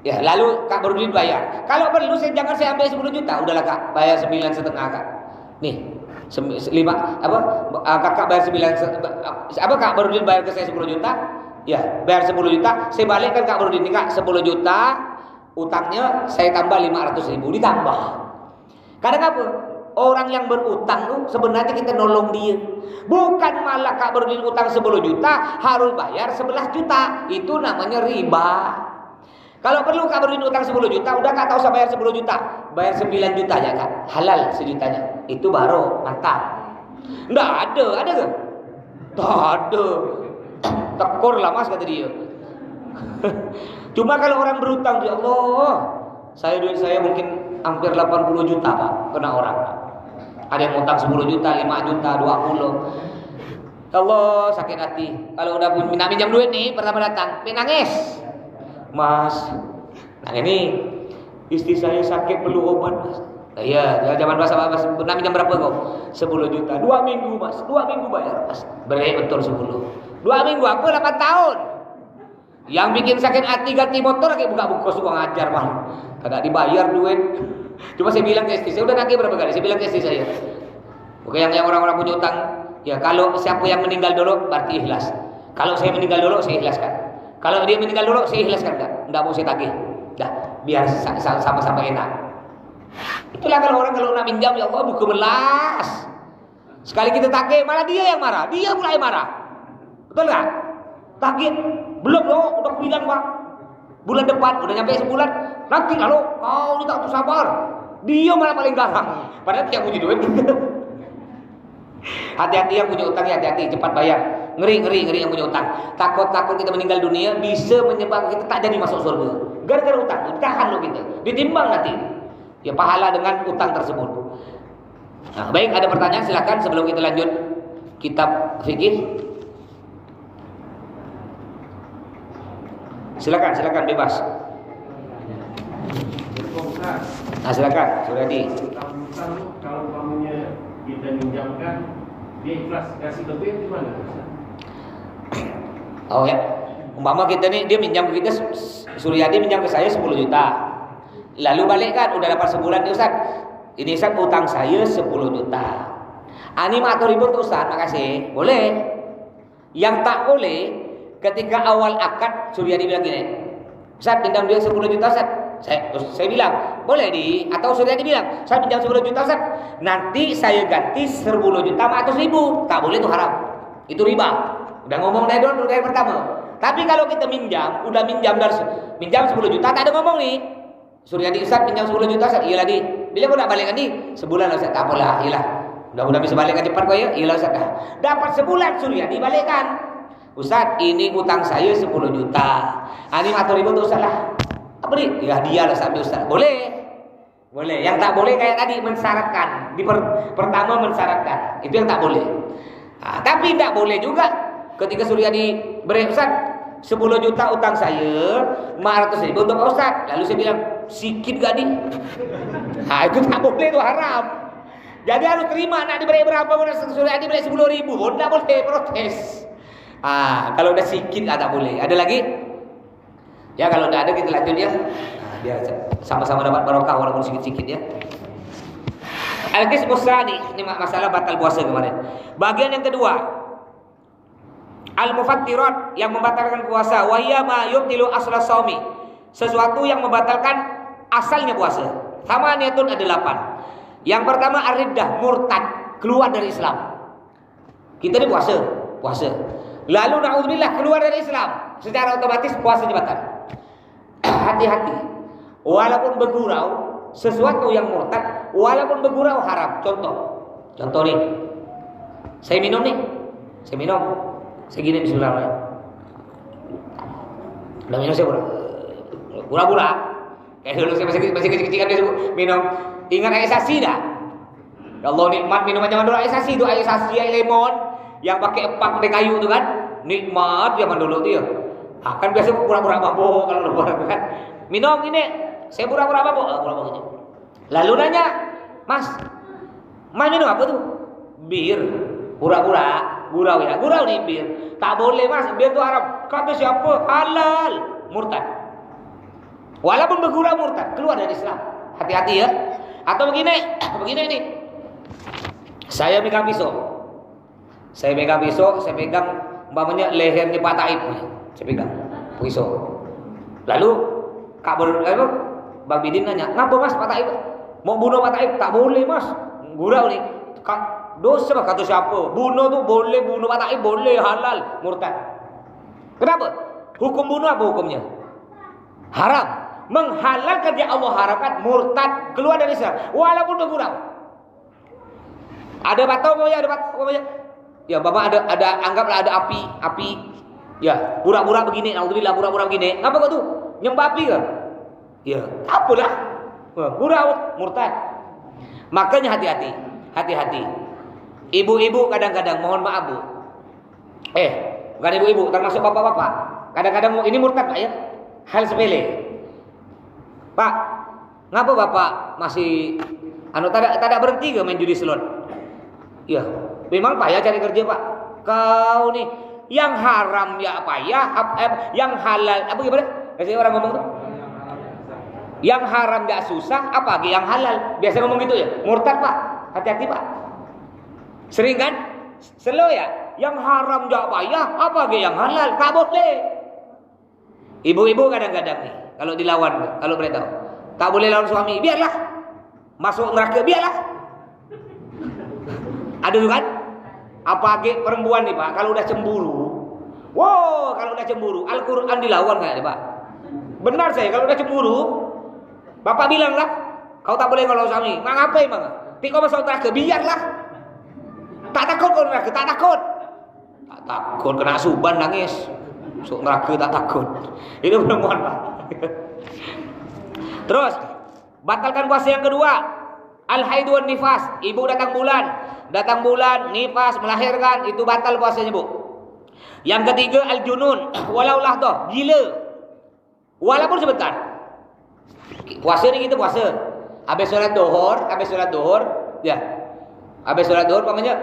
Ya, lalu Kak Barudin bayar. Kalau perlu jangan saya ambil 10 juta, udahlah Kak, bayar 9,5 Kak. Nih, 5 Kakak bayar 9, Kak Barudin bayar ke saya 10 juta. Ya, bayar 10 juta, saya balikkan Kak Barudin. Kak, 10 juta utangnya saya tambah 500.000 ditambah. Kadang apa? Orang yang berutang tuh sebenarnya kita nolong dia. Bukan malah Kak Barudin utang 10 juta harus bayar 11 juta. Itu namanya riba. Kalau perlu Kak Barudin utang 10 juta, udah Kak tak usah bayar 10 juta, bayar 9 juta ya Kak. Halal sejutanya. Itu baru mantap. Enggak ada ke? Tak ada. Tekor lah Mas kata dia. Cuma kalau orang berutang, ya Allah, duit saya mungkin hampir 80 juta Pak, kena orang. Ada yang ngutang 10 juta, 5 juta, 20. Allah, sakit hati. Kalau udah minta minjam duit nih, pertama datang, nangis. Mas, nah ini istri saya sakit perlu obat, Mas. Iya, zaman bahasa Mas, pernah minjam berapa kau? 10 juta. 2 minggu, Mas. 2 minggu bayar, Mas. Berai betul 10. 2 minggu apa? 8 tahun. Yang bikin sakit hati ganti motor kayak buka-buka suka ngajar, Bang. Kagak dibayar duit. Cuma saya bilang ke istri, saya udah nagih berapa kali? Saya bilang ke istri saya. Oke, yang orang-orang punya utang, ya kalau siapa yang meninggal dulu berarti ikhlas. Kalau saya meninggal dulu saya ikhlaskan. Kalau dia meninggal dulu saya ikhlaskan enggak mau saya tagih. Dah, biar sama-sama enak. Itulah kalau orang kalau nak minjam, ya Allah buku melas. Sekali kita tagih malah dia yang marah, dia mulai marah. Betul enggak? Tagih belum loh, udah bilang Pak. Bulan depan udah nyampe sebulan, nanti kalau kau ini tak sabar. Dia malah paling garang. Padahal dia punya duit. Hati-hati yang punya utang, hati-hati cepat bayar. Ngeri yang punya utang. Takut kita meninggal dunia bisa menyebabkan kita tak jadi masuk surga. Gara-gara utang, tahan lo kita. Ditimbang nanti. Ya pahala dengan utang tersebut. Nah, baik, ada pertanyaan silakan sebelum kita lanjut kitab fikih. Silakan bebas. Nah, silakan, Suradi. Kalau kamunya kita minjamkan, dia ikhlas kasih lebih gimana? Oh ya, umpama kita nih dia minjam ke kita, Suryadi minjam ke saya 10 juta. Lalu balik kan udah dapat sebulan nih Ustaz. Ini Ustaz utang saya 10 juta. Ani atur ribu tuh Ustaz, makasih. Boleh. Yang tak boleh ketika awal akad Suryadi bilang gini, Ustaz pinjam dia 10 juta Ustaz. Saya bilang, boleh atau Suryadi bilang, saya pinjam 10 juta Ustaz. Nanti saya ganti 10 juta 100 ribu. Tak boleh, itu haram. Itu riba. Udah ngomong dari pertama. Tapi kalau kita udah minjam 10 juta, tak ada ngomong nih. Suryadi Ustaz pinjam 10 juta Ustaz. Iyalah di. Bila kau nak balikkan di? Sebulan Ustaz. Tak apalah, iyalah. Mudah-mudahan bisa balikkan cepat kau ya. Iyalah Ustaz. Dapat sebulan Suryadi balikkan. Ustaz, ini utang saya 10 juta. Ini 100 ribu tuh Ustaz lah. Apa nih? Ya dia lah sampai Ustaz. Boleh. Yang tak boleh kayak tadi mensyaratkan. Pertama mensyaratkan. Itu yang tak boleh. Nah, tapi tak boleh juga ketika Suryadi beri Ustaz 10 juta utang saya, 500 ribu untuk Pak Ustaz. Lalu saya bilang, sikit gak nih? Nah itu tak boleh, itu haram. Jadi harus terima, nak diberi berapa, Suryadi beri 10 ribu, tidak boleh protes. Kalau udah sikit tak boleh. Ada lagi? Ya kalau udah ada kita lanjut ya. Nah, biar sama-sama dapat barokah walaupun sikit-sikit ya. Al-Qismus Tsani, ini masalah batal puasa kemarin. Bagian yang kedua, al-mufattirat, yang membatalkan puasa. Wa hiya ma yubtilu asla shaumi, sesuatu yang membatalkan asalnya puasa. Thamaniyatun, ada 8. Yang pertama ar-riddah, murtad, keluar dari Islam. Kita ini puasa. Lalu naudzubillah keluar dari Islam, secara otomatis puasanya batal. Hati-hati. Walaupun bergurau, sesuatu yang murtad walaupun bergurau haram. Contoh nih. Saya minum. Segini bismillahirrahmanirrahim. Udah minum saya pura-pura. Kayak dulu saya masih kecil-kecil kan dia minum. Ingat air sasi dah? Ya Allah nikmat minuman zaman dulu air sasi itu, air lemon yang pakai empat pakai kayu itu kan. Nikmat zaman dulu tuh ya. Kan biasa pura-pura mabuk kalau lebaran kan. Minum ini, saya pura-pura mabuk, pura-pura. Lalu nanya, Mas minum apa tuh? Bir. Pura-pura. Gurau nih bir. Tak boleh Mas, bir itu haram. Kata siapa? Halal. Murtad. Walaupun bergurau murtad, keluar dari Islam. Hati-hati ya. Atau begini nih. Saya pegang pisau. Saya pegang umpamanya lehernya Pak Taib. Saya pegang pisau. Lalu Bang Bidin nanya, "Ngapa Mas Pak Taib? Mau bunuh Pak Taib?" Tak boleh Mas. Gurau nih. Dosa kata siapa? Bunuh tuh boleh, bunuh Pak Taib boleh, halal, murtad. Kenapa? Hukum bunuh apa hukumnya? Haram. Menghalalkan yang Allah haramkan, murtad, keluar dari Islam walaupun bergurau. Ada batu apa? Ya, Bapak ada anggaplah ada api. Ya, pura-pura begini, alhamdulillah pura-pura begini. Ngapa kau tuh? Nyembah api kan? Ya, apalah. Gurau, murtad. Makanya hati-hati. hati-hati. Ibu-ibu kadang-kadang, mohon maaf Bu. Bukan ibu-ibu, termasuk bapak-bapak. Kadang-kadang ini murtad Pak ya. Hal sepele. Pak, ngapa Bapak masih tak berhenti ke main judi slot? Ya, memang payah cari kerja Pak. Kau nih yang haram ya payah, yang halal apa gimana? Biasanya orang ngomong tuh. Yang haram gak susah, apa lagi yang halal? Biasa ngomong gitu ya. Murtad Pak, hati-hati Pak. Sering kan? Selo ya. Yang haram gak payah, apa lagi yang halal? Tak boleh. Ibu-ibu kadang-kadang nih, kalau dilawan, kalau boleh tahu, tak boleh lawan suami, biarlah. Masuk neraka, biarlah. Ada tuh kan? Apalagi perempuan nih Pak, kalau udah cemburu. Wow, kalau udah cemburu, Al-Quran dilawan nggak Pak? Benar saya, kalau udah cemburu, Bapak bilang lah, kau tak boleh kalau suami. Ngapain bang? Tiko masuk neraka, biarlah. Tak takut kau neraka, tak takut. Tak takut kena suban nangis. Masuk neraka tak takut. Itu perempuan Pak. Terus batalkan puasa yang kedua, al-haid wan nifas. Ibu datang bulan, nifas, melahirkan, itu batal puasanya Bu. Yang ketiga al-junun, walaulah toh gila, walaupun sebentar. Puasa ni kita puasa. Habis solat duhur, ya. Habis solat duhur pamannya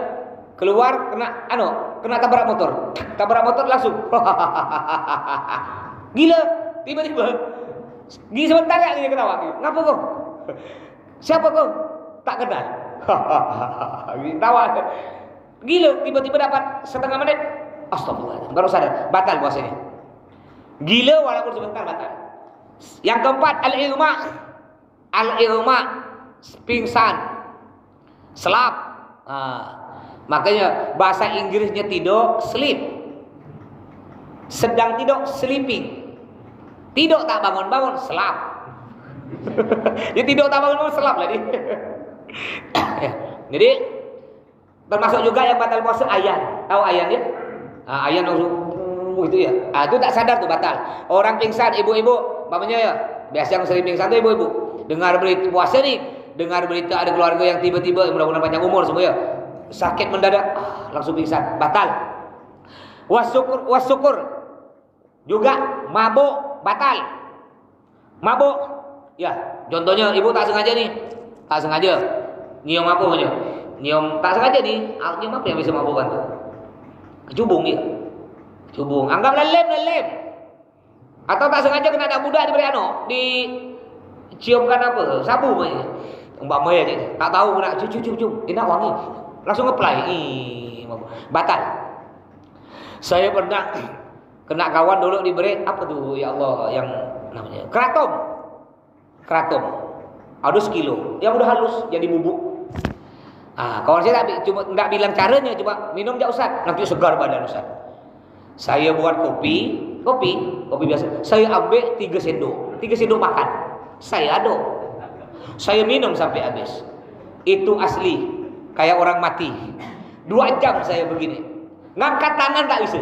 keluar kena tabrak motor langsung. Gila, tiba-tiba. Gila sebentar ya dia ketawa. Ngapa kau? Siapa kau? Tak kenal. Tawa. Gila, tiba-tiba dapat setengah menit. Astagfirullah. Baru sadar, batal puasanya. Gila walaupun sebentar batal. Yang keempat al-irma, pingsan, selap. Makanya bahasa Inggrisnya tidur, sleep. Sedang tidur, sleeping. Tidur tak bangun-bangun, selap. Dia tidur tak bangun-bangun, selap lah dia. Jadi termasuk juga yang batal puasa ayan. Tahu ayan ya? Ayan itu ya. Itu tak sadar tuh batal. Orang pingsan, ibu-ibu, mamanya ya. Biasa yang sering pingsan tuh ibu-ibu. Dengar berita puasa nih, dengar berita ada keluarga yang tiba-tiba mudah-mudahan panjang umur semua ya. Sakit mendadak, langsung pingsan, batal. Wasukur juga mabuk, batal. Mabuk, ya. Contohnya ibu tak sengaja nyium apa aja? Nyium tak sengaja nih, nyium apa yang bisa mabukkan tuh? Kecubung ya. Cubung, anggaplah lem. Atau tak sengaja kena anak muda diberi diciumkan apa? Sabu namanya. Umpamanya aja, tak tahu kena cium, enak wangi. Langsung apply. Batal. Saya pernah kena kawan dulu diberi apa tuh ya Allah yang namanya? Kratom. Ada sekilo. Yang udah halus jadi bubuk. Kawan saya cuma enggak bilang caranya, coba minum aja Ustaz, nanti segar badan Ustaz. Saya buat kopi biasa. Saya ambil 3 sendok makan. Saya aduk. Saya minum sampai habis. Itu asli, kayak orang mati. 2 jam saya begini. Ngangkat tangan tak bisa.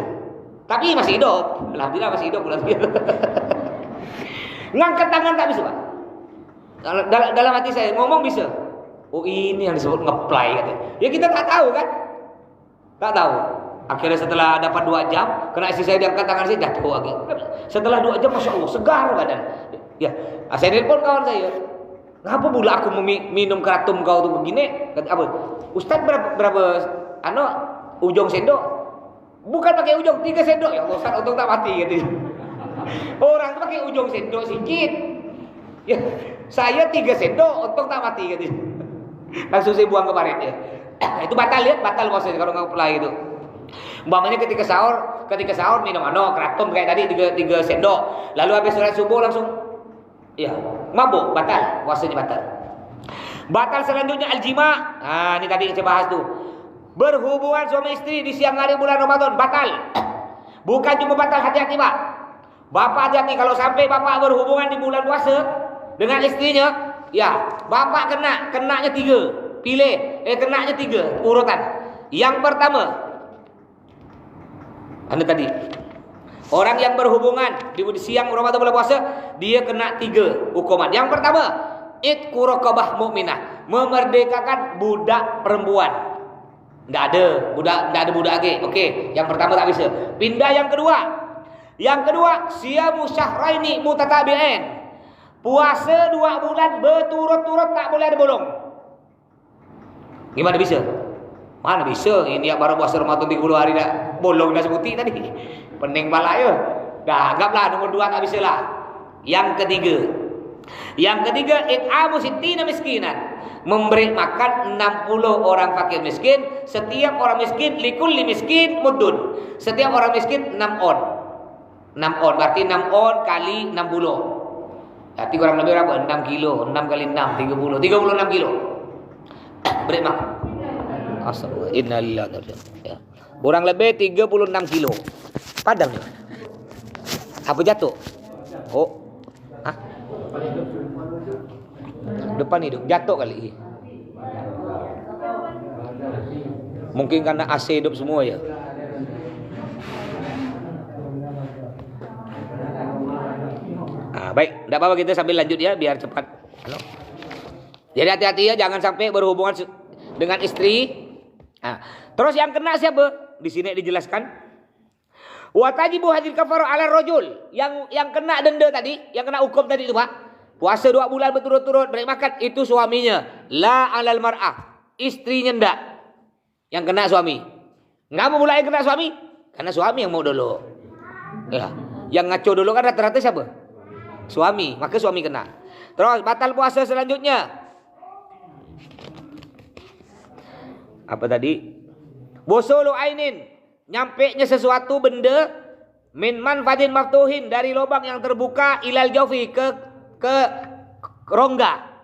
Tapi masih hidup. Alhamdulillah masih hidup. Ngangkat tangan tak bisa, Pak. Dalam hati saya ngomong bisa. Oh ini yang disebut ngeplay katanya. Ya kita tak tahu kan? Tak tahu. Akhirnya setelah dapat 2 jam, kena istri saya diangkat tangan saya jatuh lagi. Setelah 2 jam, Masya Allah, segar badan. Ya, saya telepon kawan saya. Ngapa pula aku minum kratom kau tuh begini? Kata apa? Ustaz berapa ujung sendok? Bukan pakai ujung, 3 sendok. Ya Allah, Ustaz untung tak mati gitu. Orang tuh pakai ujung sendok sedikit. Ya, saya 3 sendok untung tak mati gitu. Langsung saya buang ke parit ya. Itu batal ya, batal puasanya kalau nggak apply itu. Umpamanya ketika sahur minum kratom kayak tadi 3 sendok. Lalu habis sholat subuh langsung ya mabuk, batal, puasanya batal. Batal selanjutnya al-jima. Ini tadi saya bahas tuh. Berhubungan suami istri di siang hari bulan Ramadan batal. Bukan cuma batal, hati-hati Pak. Bapak hati-hati kalau sampai Bapak berhubungan di bulan puasa dengan istrinya, ya, Bapak kenanya 3. Kenanya 3 urutan. Yang pertama, tadi orang yang berhubungan di siang Ramadan bulan puasa, dia kena 3 hukuman. Yang pertama, itqu raqabah mukminah, memerdekakan budak perempuan. Enggak ada budak lagi. Okey, yang pertama tak bisa. Pindah yang kedua. Yang kedua, siyamu syahraini mutatabi'ain. Puasa 2 bulan berturut-turut tak boleh ada bolong. Gimana bisa? Mana bisa? Ini yang baru puasa Ramadan 30 hari dah bolong dah sebuti tadi. Pening balak ya. Dah anggaplah nomor 2 tak bisa lah. Yang ketiga it'amu sittina miskinan. Memberi makan 60 orang fakir miskin. Setiap orang miskin likulli miskin muddun. Setiap orang miskin 6 on. 6 on berarti 6 on kali 60. Berarti kurang lebih berapa? 6 kilo. 6 kali 6 30. 36 kilo. Beri makan. Astagfirullah. Innalillahi ya. Kurang lebih 36 kilo. Padam ni. Apa jatuh? Oh. Hah? Depan hidup jatuh kali. Mungkin karena AC hidup semua ya. Baik, tidak apa-apa kita sambil lanjut ya biar cepat. Halo. Jadi hati-hati ya, jangan sampai berhubungan dengan istri. Terus yang kena siapa? Di sini dijelaskan. Wa tajibu hadil kafaru ala rajul. Yang kena denda tadi, yang kena hukum tadi itu, Pak. Puasa 2 bulan berturut-turut, beri makan itu suaminya. La alal mar'ah. Istrinya ndak. Yang kena suami. Enggak mau pula yang kena suami? Karena suami yang mau dulu. Ya. Yang ngaco dulu kan rata-rata siapa? Suami, maka suami kena. Terus batal puasa selanjutnya. Apa tadi? Bosolu ainin, nyampenya sesuatu benda min manfadin maftuhin, dari lubang yang terbuka ilal jaufi ke rongga.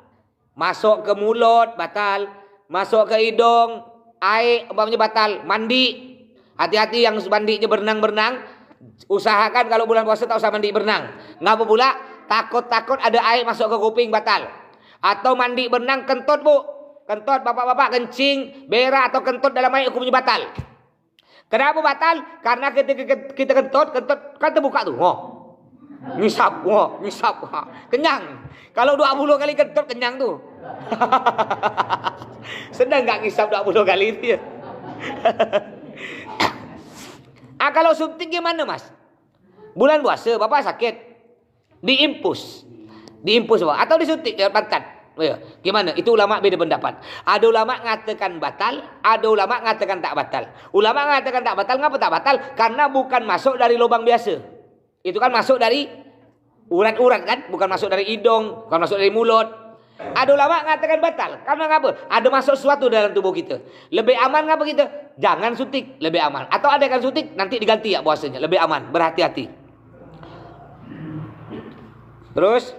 Masuk ke mulut batal, masuk ke hidung air umpamanya batal. Mandi, hati-hati yang mandinya berenang-berenang. Usahakan kalau bulan puasa tak usah mandi berenang. Ngapa pula? Takut-takut ada air masuk ke kuping batal. Atau mandi berenang kentut, Bu. Kentut bapak-bapak kencing, berak atau kentut dalam air hukumnya batal. Kenapa batal? Karena ketika kita kentut kan terbuka tuh. Ngisap. Kenyang. Kalau 20 kali kentut kenyang tuh. Sedang enggak ngisap 20 kali itu ya. Kalau suntik gimana, Mas? Bulan puasa bapak sakit, diimpus Pak, atau disuntik lewat pantat. Gimana? Itu ulama beda pendapat. Ada ulama mengatakan batal, ada ulama mengatakan tak batal. Ulama mengatakan tak batal, ngapa tak batal? Karena bukan masuk dari lubang biasa. Itu kan masuk dari urat-urat kan, bukan masuk dari hidung, bukan masuk dari mulut. Ada ulama mengatakan batal. Karena ngapa? Ada masuk sesuatu dalam tubuh kita. Lebih aman ngapa kita? Jangan suntik, lebih aman. Atau ada yang suntik, nanti diganti ya puasanya. Lebih aman, berhati-hati. Terus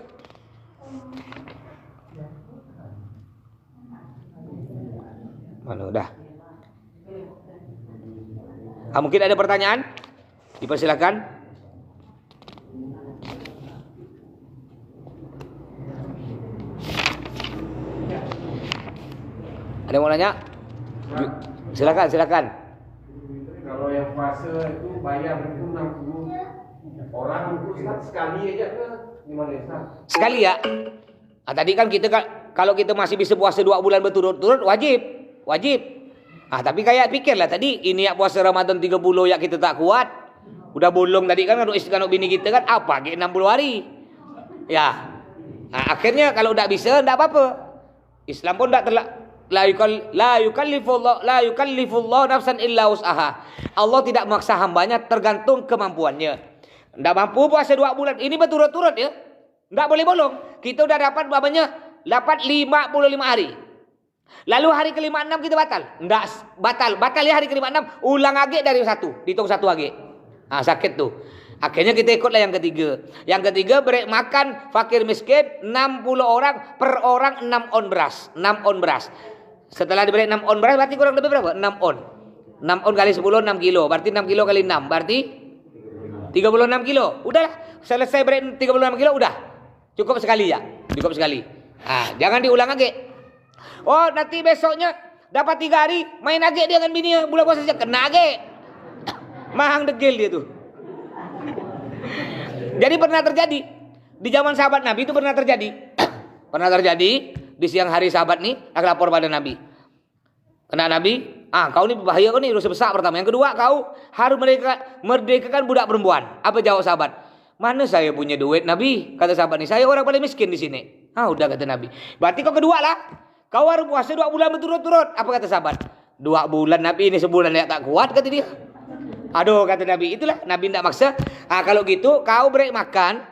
mana udah? Mungkin ada pertanyaan? Dipersilakan. Ada yang mau nanya? Silakan. Kalau yang puasa itu bayar itu 60 orang itu sekali aja ke gimana Ustaz? Sekali ya. Tadi kan kita kalau kita masih bisa puasa 2 bulan berturut-turut wajib. Tapi kayak pikirlah tadi ini ya puasa Ramadan 30 ya kita tak kuat. Udah bolong tadi kan istri kan bini kita kan apa ke 60 hari. Ya. Akhirnya kalau tidak bisa tidak apa-apa. Islam pun tidak la yukallifullah nafsan illa wus'aha. Allah tidak memaksa hambanya tergantung kemampuannya. Tidak mampu puasa 2 bulan ini berturut-turut ya. Tidak boleh bolong. Kita udah dapat 55 hari. Lalu hari ke-56 kita batal. Enggak batal ya hari ke-56. Ulang lagi dari 1, dihitung 1 lagi. Sakit tuh. Akhirnya kita ikutlah yang ketiga. Yang ketiga beri makan fakir miskin 60 orang, per orang 6 on beras. 6 on beras. Setelah diberi 6 on beras berarti kurang lebih berapa? 6 on. 6 on kali 10 6 kilo. Berarti 6 kilo kali 6 berarti 36 kilo. Udahlah, selesai beri 36 kilo udah. Cukup sekali ya. Cukup sekali. Jangan diulang lagi. Oh, nanti besoknya dapat 3 hari main lagi dia dengan bini bulan puasa saja kena lagi. Mahang degil dia tuh. Jadi pernah terjadi di zaman sahabat Nabi itu pernah terjadi. di siang hari sahabat nih lapor pada Nabi. Kena Nabi, kau ini berbahaya, kau ini dosa besar pertama. Yang kedua, kau harus merdekakan budak perempuan. Apa jawab sahabat? Mana saya punya duit Nabi? Kata sahabat ini, saya orang paling miskin di sini. Udah kata Nabi. Berarti kau kedua lah. Kau harus puasa 2 bulan berturut-turut. Apa kata sahabat? 2 bulan Nabi ini sebulan ya tak kuat kata dia. Aduh kata Nabi, itulah Nabi tidak maksa. Kalau gitu kau beri makan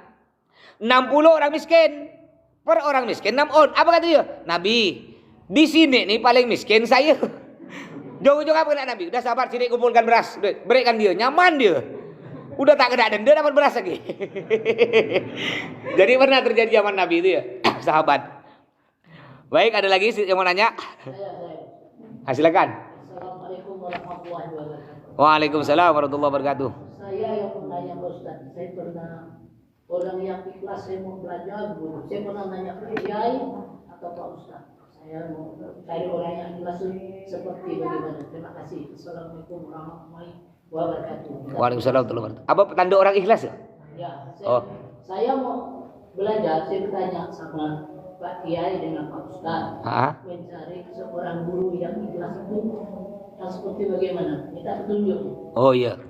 60 orang miskin. Per orang miskin 6 on. Apa kata dia? Nabi, di sini nih paling miskin saya. Jauh-jauh apa kata Nabi? Udah sabar, sini kumpulkan beras. Berikan dia, nyaman dia. Udah tak kena denda dapat beras lagi. Jadi pernah terjadi zaman Nabi itu ya, sahabat. Baik, ada lagi yang mau nanya? Silakan. Assalamualaikum warahmatullahi wabarakatuh. Waalaikumsalam warahmatullahi wabarakatuh. Saya yang mau nanya Pak Ustaz, saya pernah orang yang ikhlas saya mau belajar guru. Saya pernah nanya ke Kiai atau Pak Ustaz. Saya mau cari orang yang ikhlas seperti bagaimana. Terima kasih. Assalamualaikum warahmatullahi wabarakatuh. Waalaikumsalam warahmatullahi wabarakatuh. Apa tanda orang ikhlas ya? Ya, saya mau belajar. Saya bertanya sama Pak Kiai dengan Pak Ustaz mencari seorang guru yang ikhlas itu yang seperti bagaimana? Minta petunjuk. Oh iya.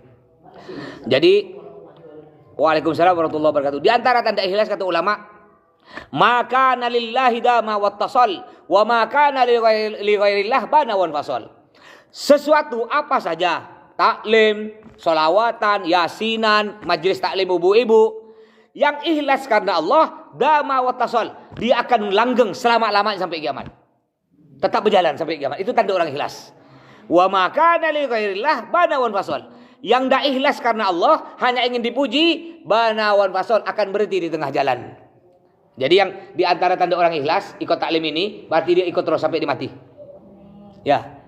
Jadi Waalaikumsalam warahmatullahi wabarakatuh. Di antara tanda ikhlas kata ulama, maka nalillahi dama wattasal wa maka li ghairillah bana wan fasal. Sesuatu apa saja, taklim, sholawatan, yasinan, majlis taklim ibu-ibu, yang ikhlas karena Allah, dama wattasal, dia akan langgeng selama-lamanya sampai kiamat. Tetap berjalan sampai kiamat. Itu tanda orang ikhlas. Wa maka li ghairillah bana wan fasal. Yang tidak ikhlas karena Allah, hanya ingin dipuji, bana wan fasal, akan berhenti di tengah jalan. Jadi yang di antara tanda orang ikhlas ikut taklim ini, berarti dia ikut terus sampai dia mati. Ya,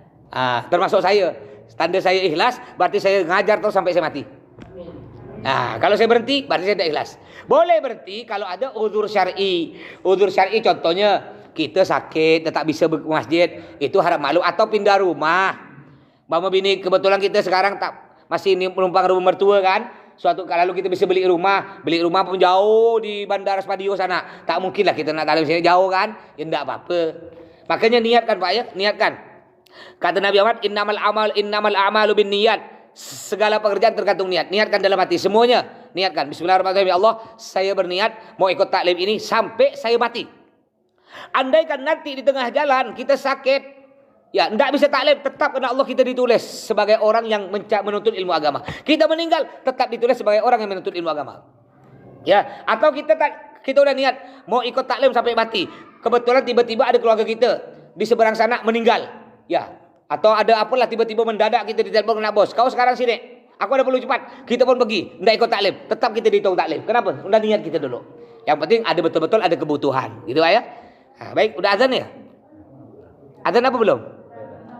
termasuk saya. Tanda saya ikhlas, berarti saya ngajar terus sampai saya mati. Nah, kalau saya berhenti, berarti saya tidak ikhlas. Boleh berhenti kalau ada uzur syar'i. Uzur syar'i contohnya kita sakit, tak bisa ke masjid, itu harap malu atau pindah rumah. Mama bini kebetulan kita sekarang masih menumpang rumah mertua kan. Suatu kali lalu kita bisa beli rumah pun jauh di Bandara Spadio sana. Tak mungkin lah kita nak taklim sini jauh kan? Ya enggak apa-apa. Makanya niatkan Pak ya, niatkan. Kata Nabi Muhammad, innamal a'malu binniyat. Segala pekerjaan tergantung niat. Niatkan dalam hati semuanya. Niatkan. Bismillahirrahmanirrahim. Ya Allah, saya berniat mau ikut taklim ini sampai saya mati. Andaikan nanti di tengah jalan kita sakit, ya, tidak bisa taklim, tetap karena Allah kita ditulis sebagai orang yang menuntut ilmu agama. Kita meninggal, tetap ditulis sebagai orang yang menuntut ilmu agama. Ya, atau kita udah niat mau ikut taklim sampai mati. Kebetulan tiba-tiba ada keluarga kita di seberang sana meninggal. Ya, atau ada apalah tiba-tiba mendadak kita ditelepon kena bos. Kau sekarang sini, aku ada perlu cepat. Kita pun pergi, tidak ikut taklim, tetap kita dihitung taklim. Kenapa? Udah niat kita dulu. Yang penting ada betul-betul ada kebutuhan, gitu ya. Nah, baik, udah azan ya? Azan apa belum?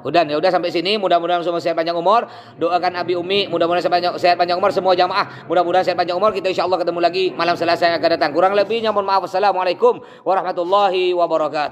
Udah sampai sini. Mudah-mudahan semua sehat panjang umur. Doakan Abi Umi, mudah-mudahan sehat panjang umur semua jamaah. Mudah-mudahan sehat panjang umur. Kita insyaallah ketemu lagi malam Selasa yang akan datang. Kurang lebihnya mohon maaf. Wassalamualaikum warahmatullahi wabarakatuh.